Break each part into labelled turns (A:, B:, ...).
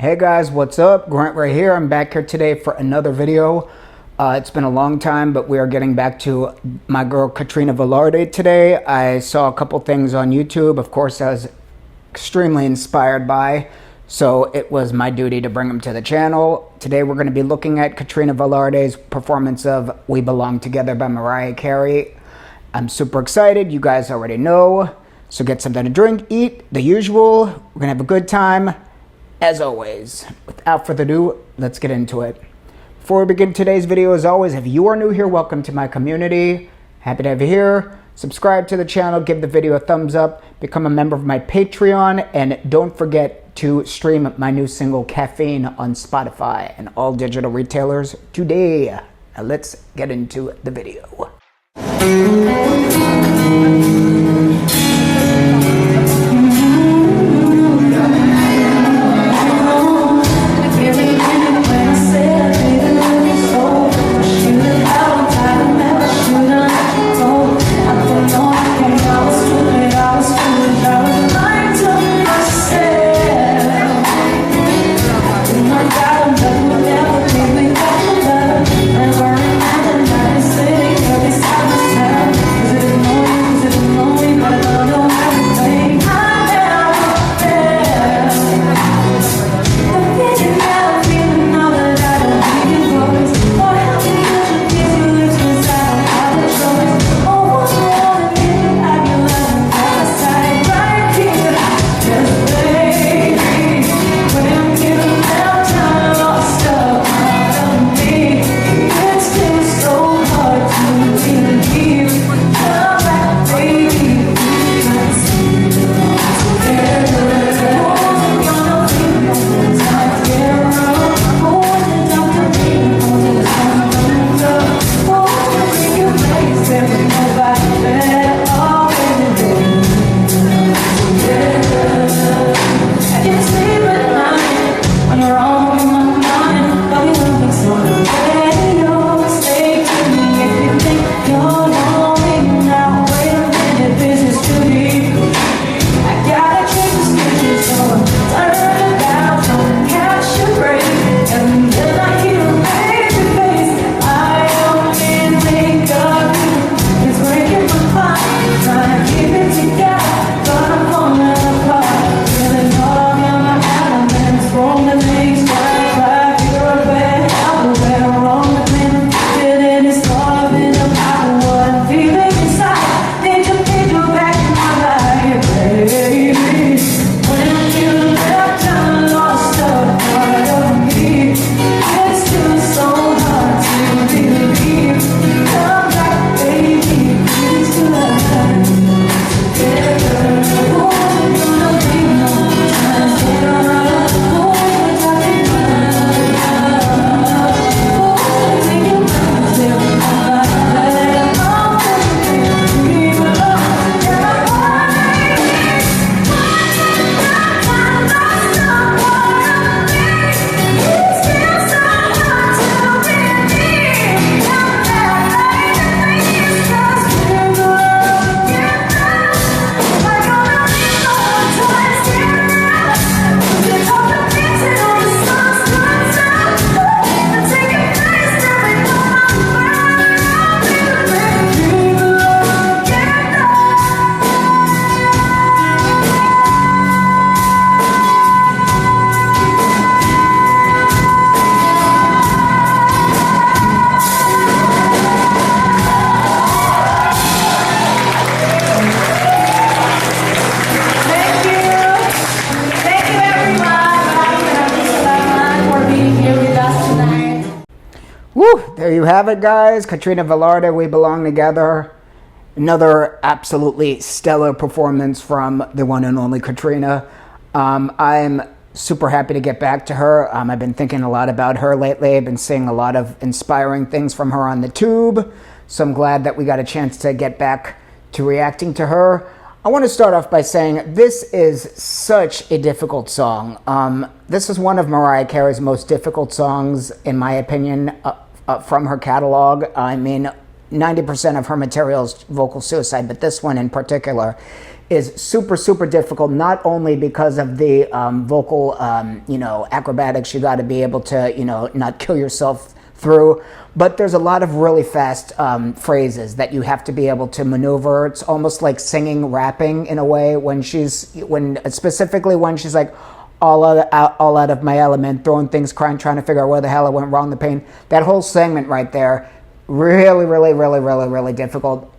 A: Hey guys, what's up? Grant right here. I'm back here today for another video. It's been a long time, but we are getting back to my girl Katrina Velarde today. I saw a couple things on YouTube. Of course, I was extremely inspired by, so it was my duty to bring them to the channel. Today we're going to be looking at Katrina Velarde's performance of We Belong Together by Mariah Carey. I'm super excited. You guys already know. So get something to drink, eat, the usual. We're going to have a good time. As always, without further ado, let's get into it. Before we begin today's video, as always, if you are new here, welcome to my community. Happy to have you here. Subscribe to the channel, give the video a thumbs up, become a member of my Patreon, and don't forget to stream my new single, Caffeine, on Spotify and all digital retailers today. Now let's get into the video. There you have it, guys. Katrina Velarde, We Belong Together. Another absolutely stellar performance from the one and only Katrina. I'm super happy to get back to her. I've been thinking a lot about her lately. I've been seeing a lot of inspiring things from her on the tube. So I'm glad that we got a chance to get back to reacting to her. I want to start off by saying this is such a difficult song. This is one of Mariah Carey's most difficult songs, in my opinion, from her catalog. I mean, 90% of her material is vocal suicide, but this one in particular is super, super difficult, not only because of the vocal, acrobatics you got to be able to, not kill yourself through, but there's a lot of really fast phrases that you have to be able to maneuver. It's almost like singing, rapping in a way specifically when she's like, all out of my element, throwing things, crying, trying to figure out where the hell I went wrong, the pain. That whole segment right there, really, really, really, really, really difficult.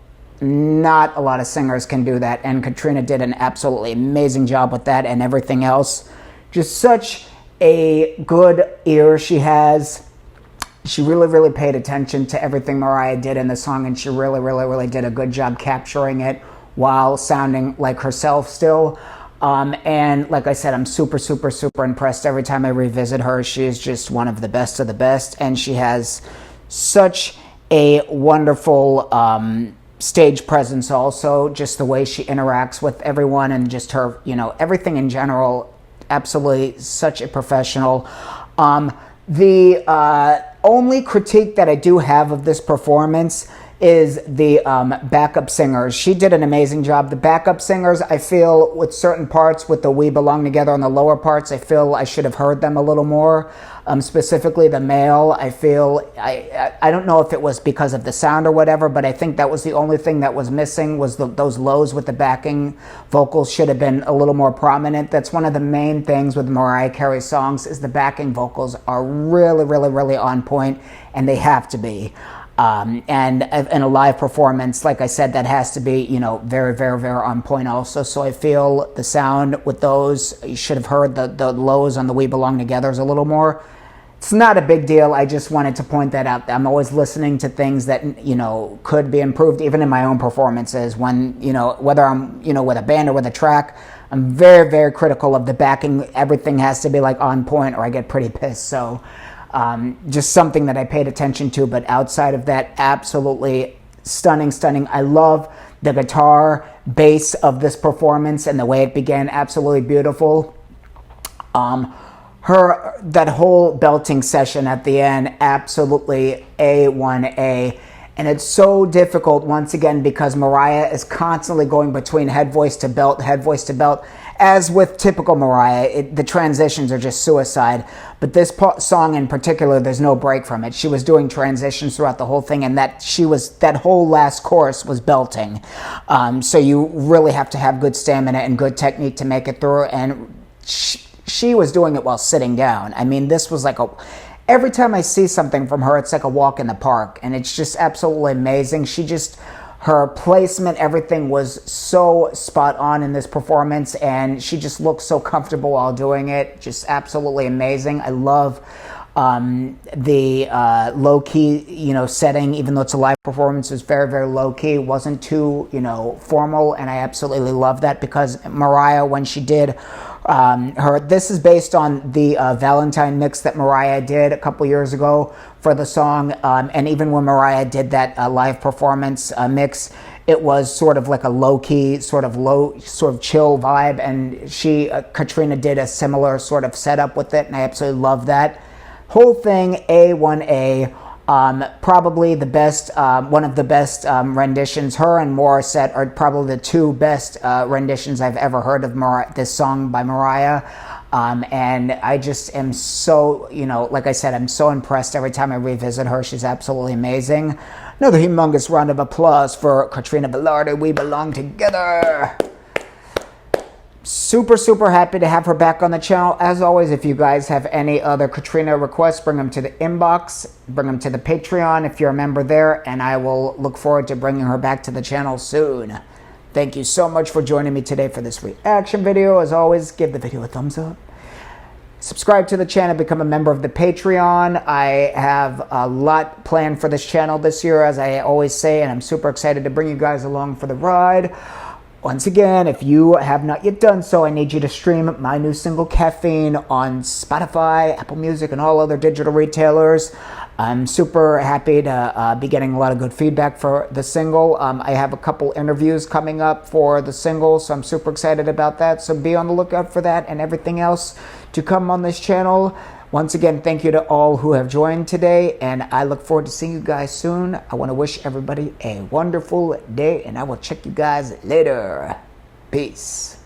A: Not a lot of singers can do that, and Katrina did an absolutely amazing job with that and everything else. Just such a good ear she has. She really, really paid attention to everything Mariah did in the song, and she really, really, really did a good job capturing it while sounding like herself still. And like I said, I'm super, super, super impressed every time I revisit her. She is just one of the best, and she has such a wonderful stage presence also, just the way she interacts with everyone and just her, everything in general, absolutely such a professional. The only critique that I do have of this performance is the backup singers. She did an amazing job. The backup singers, I feel, with certain parts, with the We Belong Together on the lower parts, I feel I should have heard them a little more. Specifically the male, I feel, I don't know if it was because of the sound or whatever, but I think that was the only thing that was missing, was those lows with the backing vocals should have been a little more prominent. That's one of the main things with Mariah Carey songs, is the backing vocals are really, really, really on point, and they have to be. And in a live performance, like I said, that has to be, very, very, very on point also. So I feel the sound with those, you should have heard the lows on the We Belong Togethers a little more. It's not a big deal. I just wanted to point that out. I'm always listening to things that, could be improved, even in my own performances. When, whether I'm, with a band or with a track, I'm very, very critical of the backing. Everything has to be like on point, or I get pretty pissed. So just something that I paid attention to, but outside of that, absolutely stunning. I love the guitar bass of this performance and the way it began, absolutely beautiful. That whole belting session at the end, absolutely A1A. And it's so difficult, once again, because Mariah is constantly going between head voice to belt, as with typical Mariah. The transitions are just suicide. But this song in particular, there's no break from it. She was doing transitions throughout the whole thing, and that whole last chorus was belting. So you really have to have good stamina and good technique to make it through. And she was doing it while sitting down. I mean, this was like every time I see something from her, it's like a walk in the park, and it's just absolutely amazing. Her placement, everything was so spot on in this performance, and she just looked so comfortable while doing it. Just absolutely amazing. I love the low-key, setting, even though it's a live performance, is very, very low-key. It wasn't too, formal, and I absolutely love that, because Mariah, when she did this is based on the Valentine mix that Mariah did a couple years ago for the song, and even when Mariah did that live performance mix, it was sort of like a low-key, sort of chill vibe, and Katrina did a similar sort of setup with it, and I absolutely love that. Whole thing, A1A. Probably the best, one of the best renditions. Her and Morissette are probably the two best renditions I've ever heard of this song by Mariah. And I just am so, like I said, I'm so impressed every time I revisit her. She's absolutely amazing. Another humongous round of applause for Katrina Velarde. We Belong Together. Super, super happy to have her back on the channel. As always, if you guys have any other Katrina requests, bring them to the inbox, bring them to the Patreon if you're a member there, and I will look forward to bringing her back to the channel soon. Thank you so much for joining me today for this reaction video. As always, give the video a thumbs up. Subscribe to the channel, become a member of the Patreon. I have a lot planned for this channel this year, as I always say, and I'm super excited to bring you guys along for the ride. Once again, if you have not yet done so, I need you to stream my new single, Caffeine, on Spotify, Apple Music, and all other digital retailers. I'm super happy to be getting a lot of good feedback for the single. I have a couple interviews coming up for the single, so I'm super excited about that. So be on the lookout for that and everything else to come on this channel. Once again, thank you to all who have joined today, and I look forward to seeing you guys soon. I want to wish everybody a wonderful day, and I will check you guys later. Peace.